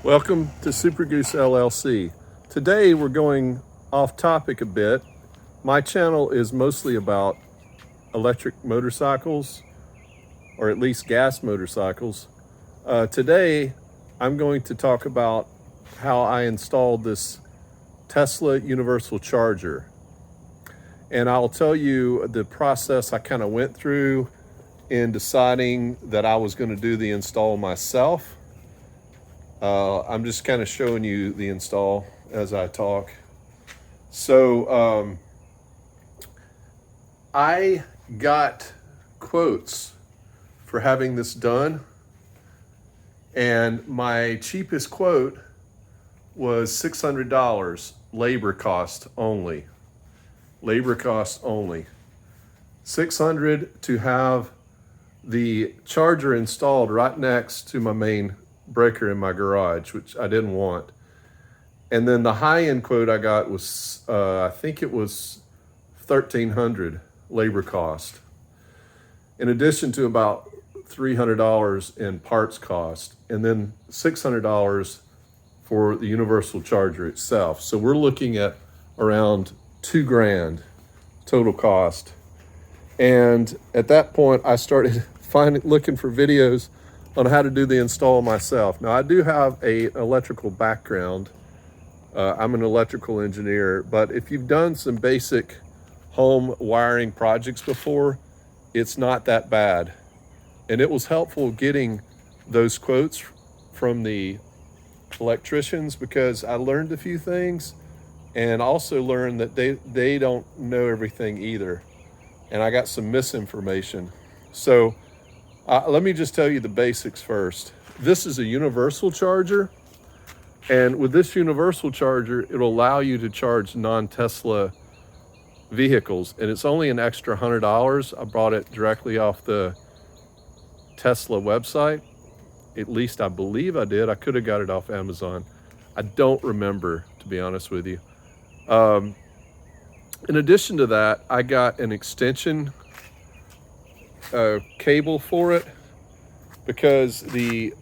Welcome to SUPERGOOSE-LLC. Today we're going off topic a bit. My channel is mostly about electric motorcycles, or at least gas motorcycles. Today I'm going to talk about how I installed this Telsa Universal charger. And I'll tell you the process I kind of went through in deciding that I was going to do the install myself. I'm just kind of showing you the install as I talk. So I got quotes for having this done, and my cheapest quote was $600, labor cost only. Labor cost only. $600 to have the charger installed right next to my main breaker in my garage, which I didn't want. And then the high-end quote I got was, I think it was $1,300 labor cost, in addition to about $300 in parts cost, and then $600 for the universal charger itself. So we're looking at around $2,000 total cost. And at that point, I started looking for videos on how to do the install myself. Now, I do have an electrical background. I'm an electrical engineer, but if you've done some basic home wiring projects before, it's not that bad. And it was helpful getting those quotes from the electricians, because I learned a few things and also learned that they don't know everything either. And I got some misinformation. So let me just tell you the basics first. This is a universal charger. And with this universal charger, it'll allow you to charge non-Tesla vehicles. And it's only an extra $100. I bought it directly off the Tesla website. At least I believe I did. I could have got it off Amazon. I don't remember, to be honest with you. In addition to that, I got an extension cable for it, because the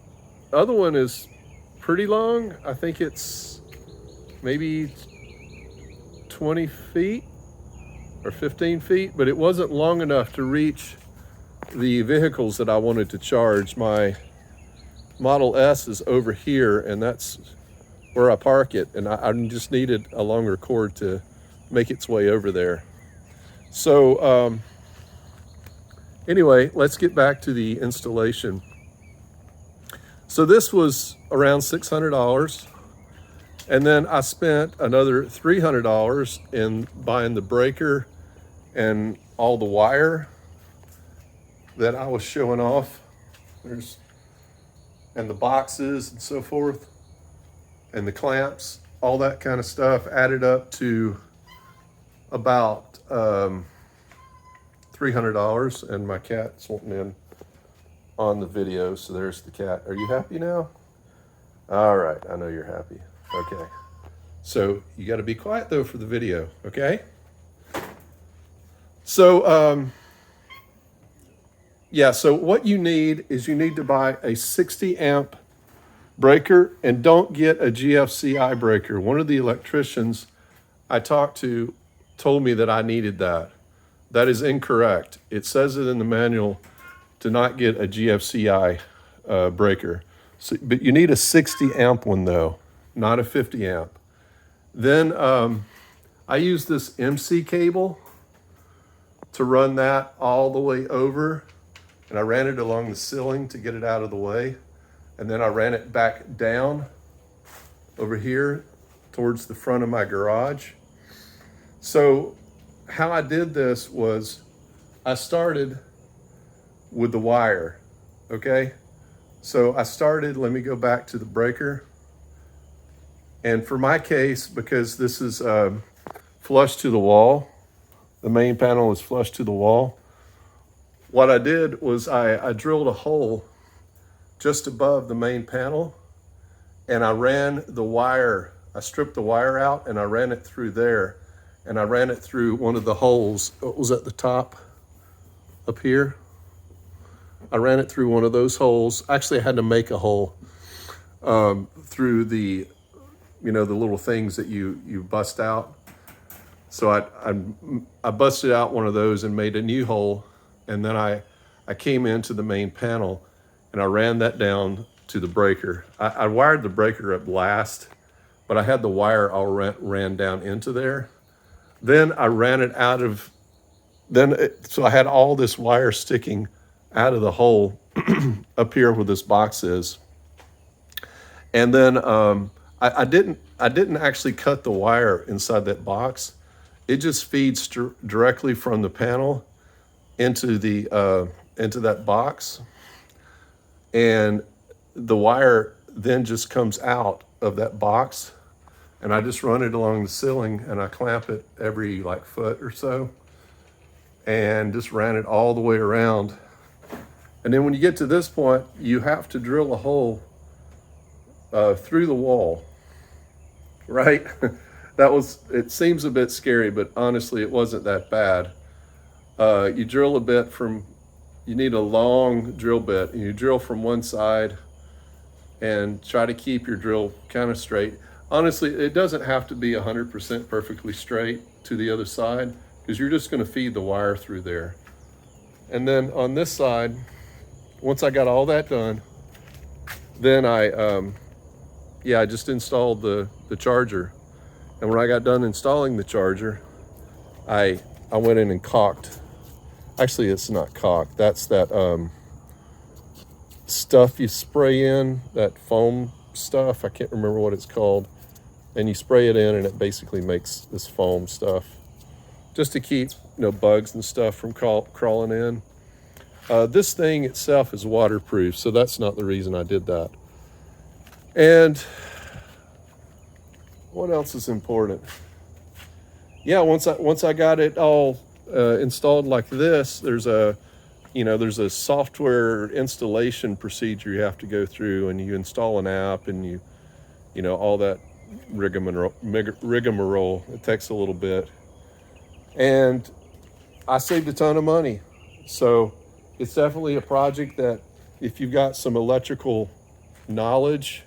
other one is pretty long. I think it's maybe 20 feet or 15 feet, but it wasn't long enough to reach the vehicles that I wanted to charge. My Model S is over here, and that's where I park it, and I just needed a longer cord to make its way over there. So anyway, let's get back to the installation. So this was around $600, and then I spent another $300 in buying the breaker and all the wire that I was showing off. And the boxes and so forth, and the clamps, all that kind of stuff added up to about $300. And my cat's wanting in on the video, so there's the cat. Are you happy now? All right, I know you're happy. Okay, so you got to be quiet though for the video, okay? So yeah, so what you need is you need to buy a 60 amp breaker, and don't get a GFCI breaker. One of the electricians I talked to told me that I needed that. That is incorrect. It says it in the manual to not get a GFCI breaker. So, but you need a 60 amp one though, not a 50 amp. Then I use this MC cable to run that all the way over, and I ran it along the ceiling to get it out of the way. And then I ran it back down over here towards the front of my garage. So how I did this was I started with the wire, okay? So I started, let me go back to the breaker. And for my case, because this is flush to the wall, the main panel is flush to the wall, what I did was I drilled a hole just above the main panel, and I ran the wire, I stripped the wire out and I ran it through there, and I ran it through one of the holes. It was at the top up here. I ran it through one of those holes. Actually, I had to make a hole through the, the little things that you bust out. So I busted out one of those and made a new hole, and then I came into the main panel and I ran that down to the breaker. I wired the breaker up last, but I had the wire all ran down into there. Then I ran it out of, so I had all this wire sticking out of the hole up here where this box is. And then I didn't actually cut the wire inside that box. It just feeds directly from the panel into that box, and the wire then just comes out of that box, and I just run it along the ceiling and I clamp it every like foot or so, and just ran it all the way around. And then when you get to this point, you have to drill a hole through the wall, right? It seems a bit scary, but honestly, it wasn't that bad. You drill a bit you need a long drill bit, and you drill from one side and try to keep your drill kind of straight. Honestly, it doesn't have to be 100% perfectly straight to the other side, because you're just going to feed the wire through there. And then on this side, once I got all that done, then I just installed the charger. And when I got done installing the charger, I went in and caulked. Actually, it's not caulk. That's that stuff you spray in, that foam stuff. I can't remember what it's called. And you spray it in, and it basically makes this foam stuff, just to keep bugs and stuff from crawling in. This thing itself is waterproof, so that's not the reason I did that. And what else is important? Yeah, once I got it all installed like this, there's a software installation procedure you have to go through, and you install an app, and you all that rigmarole. It takes a little bit, and I saved a ton of money. So it's definitely a project that, if you've got some electrical knowledge,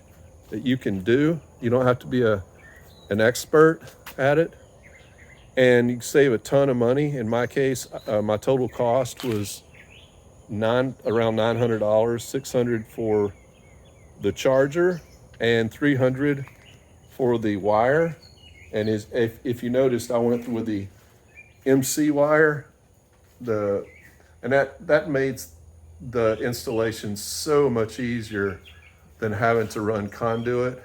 that you can do. You don't have to be an expert at it, and you can save a ton of money. In my case, my total cost was around $900, $600 for the charger and $300 for the wire. And if you noticed, I went with the MC wire, and that made the installation so much easier than having to run conduit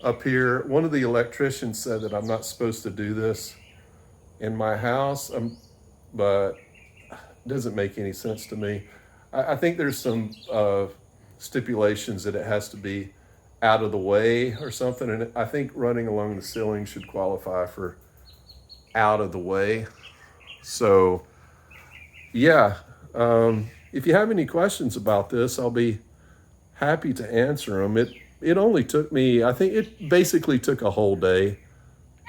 up here. One of the electricians said that I'm not supposed to do this in my house, but it doesn't make any sense to me. I think there's some stipulations that it has to be out of the way or something, and I think running along the ceiling should qualify for out of the way. So yeah, if you have any questions about this, I'll be happy to answer them. It only took me, I think it basically took a whole day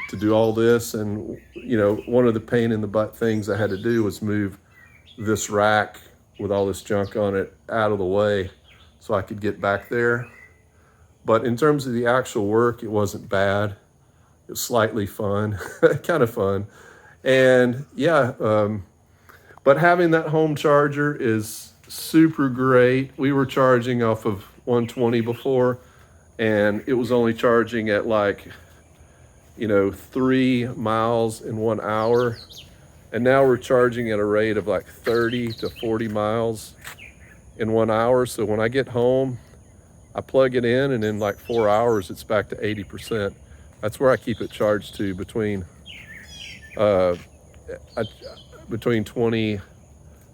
to do all this. And one of the pain in the butt things I had to do was move this rack with all this junk on it out of the way so I could get back there. But in terms of the actual work, it wasn't bad. It was slightly fun, kind of fun. And yeah, but having that home charger is super great. We were charging off of 120 before, and it was only charging at 3 miles in 1 hour. And now we're charging at a rate of 30 to 40 miles in 1 hour. So when I get home, I plug it in, and in 4 hours, it's back to 80%. That's where I keep it charged to, between 20.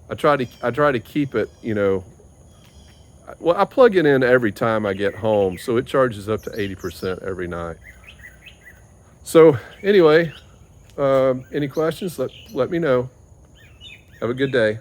I try to keep it, well, I plug it in every time I get home, so it charges up to 80% every night. So anyway, any questions, let me know. Have a good day.